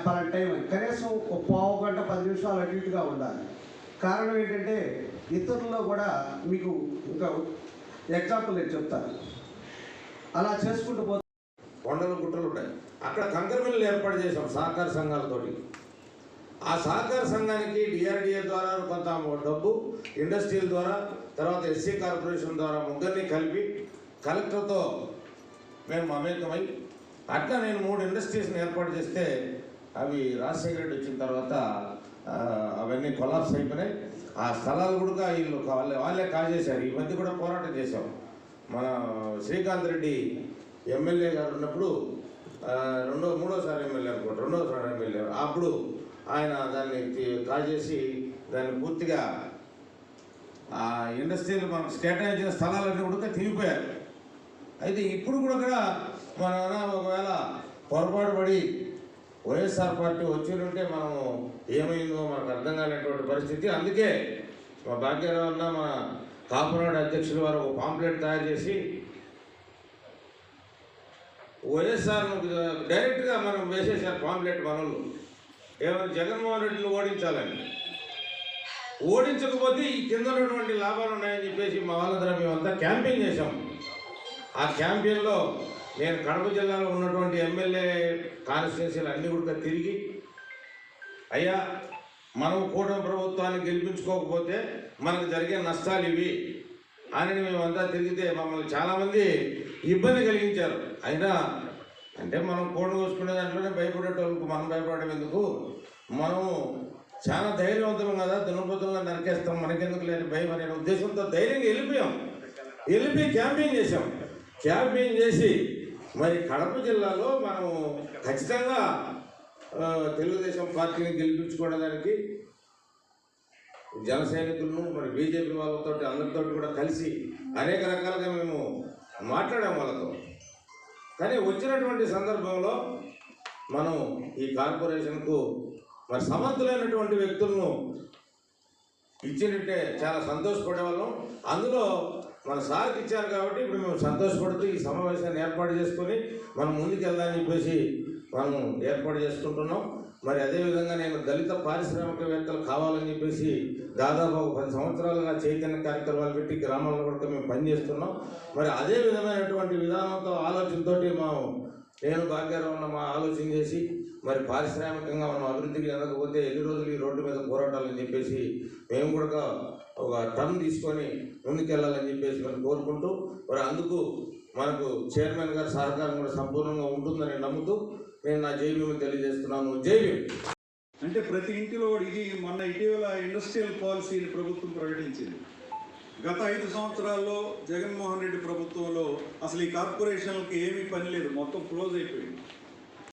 పలానా టైం కనీసం ఒక పావు గంట 10 నిమిషాలు అటు ఇటుగా ఉండాలి. కారణం ఏంటంటే ఇతరుల్లో కూడా మీకు ఇంకా ఎగ్జాంపుల్ నేను చెప్తాను. అలా చేసుకుంటూ పోతే కొండలు గుట్టలు ఉంటాయి. అక్కడ కంకర మిల్లులు ఏర్పాటు చేసాం సహకార సంఘాలతోటి. ఆ సహకార సంఘానికి డిఆర్డిఏ ద్వారా కొంత డబ్బు, ఇండస్ట్రీల ద్వారా, తర్వాత ఎస్సీ కార్పొరేషన్ ద్వారా ముగ్గురిని కలిపి కలెక్టర్తో మేము మమేకమై అట్లా నేను 3 ఇండస్ట్రీస్ని ఏర్పాటు చేస్తే అవి రాజశేఖర రెడ్డి వచ్చిన తర్వాత అవన్నీ కొలాప్స్ అయిపోయినాయి. ఆ స్థలాలు కూడా వీళ్ళు వాళ్ళే కాజేశారు. ఈ మధ్య కూడా పోరాటం చేశాం. మన శ్రీకాంత్ రెడ్డి ఎమ్మెల్యే గారు ఉన్నప్పుడు మూడోసారి ఎమ్మెల్యే అనుకోండి, రెండోసారి ఎమ్మెల్యే అప్పుడు ఆయన దాన్ని కాజేసి దాన్ని పూర్తిగా ఆ ఇండస్ట్రీలు మనకు కేటాయించిన స్థలాలన్నీ కూడా తిరిగిపోయారు. అయితే ఇప్పుడు కూడా మన ఒకవేళ పొరపాటు పడి వైఎస్ఆర్ పార్టీ వచ్చింటే మనం ఏమైందో మనకు అర్థం కాలేటువంటి పరిస్థితి. అందుకే మా భాగ్యరావు అన్న మన కాపునాడు అధ్యక్షుల వారు ఒక పాంప్లెట్ తయారు చేసి వైఎస్ఆర్ డైరెక్ట్గా మనం వేసేసారు పాంప్లెట్ మనలు. ఏమైనా జగన్మోహన్ రెడ్డిని ఓడించాలని, ఓడించకపోతే ఈ కింద ఉన్నటువంటి లాభాలు ఉన్నాయని చెప్పేసి మా వాళ్ళందరం మేమంతా క్యాంపెయిన్ చేశాం. ఆ క్యాంపెయిన్లో నేను కడప జిల్లాలో ఉన్నటువంటి ఎమ్మెల్యే కాన్స్టిట్యున్సీలు అన్నీ కూడా తిరిగి, అయ్యా మనం కూటమి ప్రభుత్వాన్ని గెలిపించుకోకపోతే మనకు జరిగే నష్టాలు ఇవి అని మేమంతా తిరిగితే మమ్మల్ని చాలామంది ఇబ్బంది కలిగించారు. అయినా అంటే మనం కోడి కోసుకునే దాంట్లోనే భయపడేటోళ్ళకు మనం భయపడడం ఎందుకు, మనం చాలా ధైర్యవంతులం కదా, దున్నపోతులను నరికేస్తాం, మనకెందుకు లేని భయం అనే ఉద్దేశంతో ధైర్యంగా వెళ్ళిపోయి క్యాంపెయిన్ చేసాం. క్యాంపెయిన్ చేసి మరి కడప జిల్లాలో మనం ఖచ్చితంగా తెలుగుదేశం పార్టీని గెలిపించుకోవడానికి జన సైనికులను మరి బీజేపీ వాళ్ళతో అందరితో కూడా కలిసి అనేక రకాలుగా మేము మాట్లాడాం వాళ్ళతో. కానీ వచ్చినటువంటి సందర్భంలో మనం ఈ కార్పొరేషన్కు మరి సమర్థులైనటువంటి వ్యక్తులను ఇచ్చినట్టే చాలా సంతోషపడేవాళ్ళం. అందులో మన సార్కి ఇచ్చారు కాబట్టి ఇప్పుడు మేము సంతోషపడుతూ ఈ సమావేశాన్ని ఏర్పాటు చేసుకొని మనం ముందుకు వెళ్దామని చెప్పేసి మనం ఏర్పాటు చేసుకుంటున్నాం. మరి అదేవిధంగా నేను దళిత పారిశ్రామికవేత్తలు కావాలని చెప్పేసి దాదాపు ఒక 10 సంవత్సరాలుగా చైతన్య కార్యక్రమాలు పెట్టి గ్రామాల్లో కూడా మేము పనిచేస్తున్నాం. మరి అదే విధమైనటువంటి విధానంతో ఆలోచనతో నేను భాగ్యరావు మా ఆలోచన చేసి మరి పారిశ్రామికంగా మనం అభివృద్ధికి ఎదగకపోతే ఎన్ని రోజులు ఈ రోడ్డు మీద పోరాటాలని చెప్పేసి మేము కూడా ఒక టర్న్ తీసుకొని ముందుకెళ్ళాలని చెప్పేసి మనం కోరుకుంటూ మరి అందుకు మనకు చైర్మన్ గారి సహకారం కూడా సంపూర్ణంగా ఉంటుందని నమ్ముతూ నేను నా జైబీని తెలియజేస్తున్నాను. జైబీ అంటే ప్రతి ఇంటిలో ఇది మొన్న ఇటీవల ఇండస్ట్రియల్ పాలసీని ప్రభుత్వం ప్రకటించింది. గత 5 సంవత్సరాల్లో జగన్మోహన్ రెడ్డి ప్రభుత్వంలో అసలు ఈ కార్పొరేషన్లకి ఏమీ పని లేదు, మొత్తం క్లోజ్ అయిపోయింది.